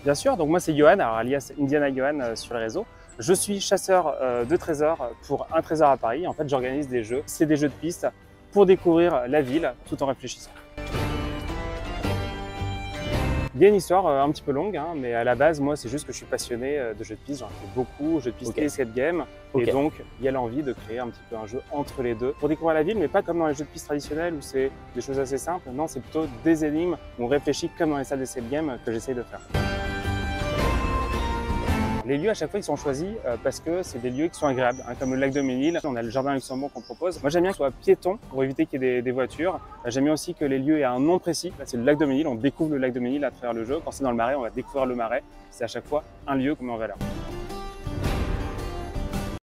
Bien sûr, donc moi c'est Johan, alors alias Indiana Johan sur les réseaux. Je suis chasseur de trésors pour Un Trésor à Paris. En fait, j'organise des jeux, c'est des jeux de piste pour découvrir la ville tout en réfléchissant. Il y a une histoire un petit peu longue, hein, mais à la base, moi, c'est juste que je suis passionné de jeux de piste. J'en fais beaucoup, jeux de piste et escape game. Et donc, il y a l'envie de créer un petit peu un jeu entre les deux pour découvrir la ville, mais pas comme dans les jeux de piste traditionnels où c'est des choses assez simples. Non, c'est plutôt des énigmes où on réfléchit comme dans les salles d'escape game que j'essaye de faire. Les lieux, à chaque fois, ils sont choisis parce que c'est des lieux qui sont agréables, hein, comme le lac de Ménil. On a le jardin Luxembourg qu'on propose. Moi, j'aime bien que ce soit piéton pour éviter qu'il y ait des voitures. J'aime bien aussi que les lieux aient un nom précis. Là, c'est le lac de Ménil. On découvre le lac de Ménil à travers le jeu. Quand c'est dans le Marais, on va découvrir le Marais. C'est à chaque fois un lieu qu'on met en valeur.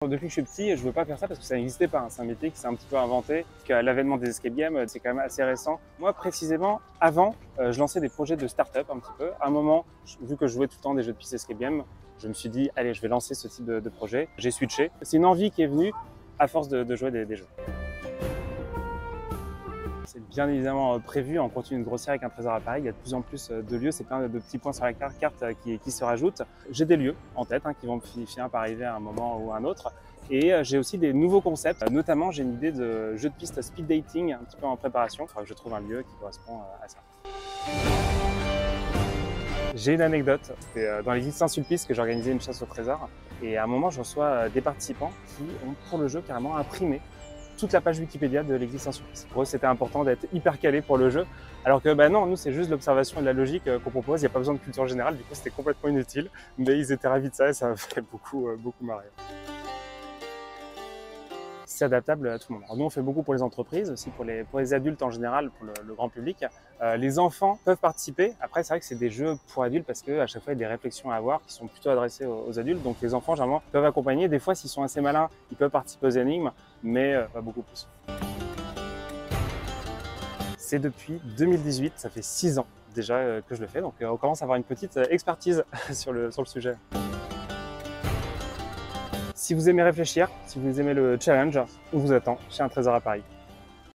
Depuis que je suis petit, je ne veux pas faire ça parce que ça n'existait pas. C'est un métier qui s'est un petit peu inventé. L'avènement des escape games, c'est quand même assez récent. Moi, précisément, avant, je lançais des projets de start-up un petit peu. À un moment, vu que je jouais tout le temps des jeux de piste escape game, je me suis dit, allez, je vais lancer ce type de projet. J'ai switché. C'est une envie qui est venue à force de jouer des jeux. C'est bien évidemment prévu, on continue de grossir avec Un Trésor à Paris, il y a de plus en plus de lieux, c'est plein de petits points sur la carte qui se rajoutent. J'ai des lieux en tête qui vont finir par arriver à un moment ou à un autre. Et j'ai aussi des nouveaux concepts, notamment j'ai une idée de jeu de piste speed dating un petit peu en préparation. Il faudra que je trouve un lieu qui correspond à ça. J'ai une anecdote, c'était dans l'église Saint-Sulpice que j'organisais une chasse au trésor. Et à un moment, je reçois des participants qui ont pour le jeu carrément imprimé toute la page Wikipédia de l'église Saint-Sulpice. Pour eux, c'était important d'être hyper calé pour le jeu, alors que non, nous, c'est juste l'observation et la logique qu'on propose. Il n'y a pas besoin de culture générale, du coup, c'était complètement inutile. Mais ils étaient ravis de ça et ça m'a fait beaucoup marrer. C'est adaptable à tout le monde. Alors nous, on fait beaucoup pour les entreprises, aussi pour les adultes en général, pour le grand public. Les enfants peuvent participer. Après, c'est vrai que c'est des jeux pour adultes parce qu'à chaque fois, il y a des réflexions à avoir qui sont plutôt adressées aux adultes. Donc les enfants, généralement, peuvent accompagner. Des fois, s'ils sont assez malins, ils peuvent participer aux énigmes, mais pas beaucoup plus. C'est depuis 2018, ça fait 6 ans déjà que je le fais. Donc on commence à avoir une petite expertise sur le sujet. Si vous aimez réfléchir, si vous aimez le challenge, on vous attend chez Un Trésor à Paris.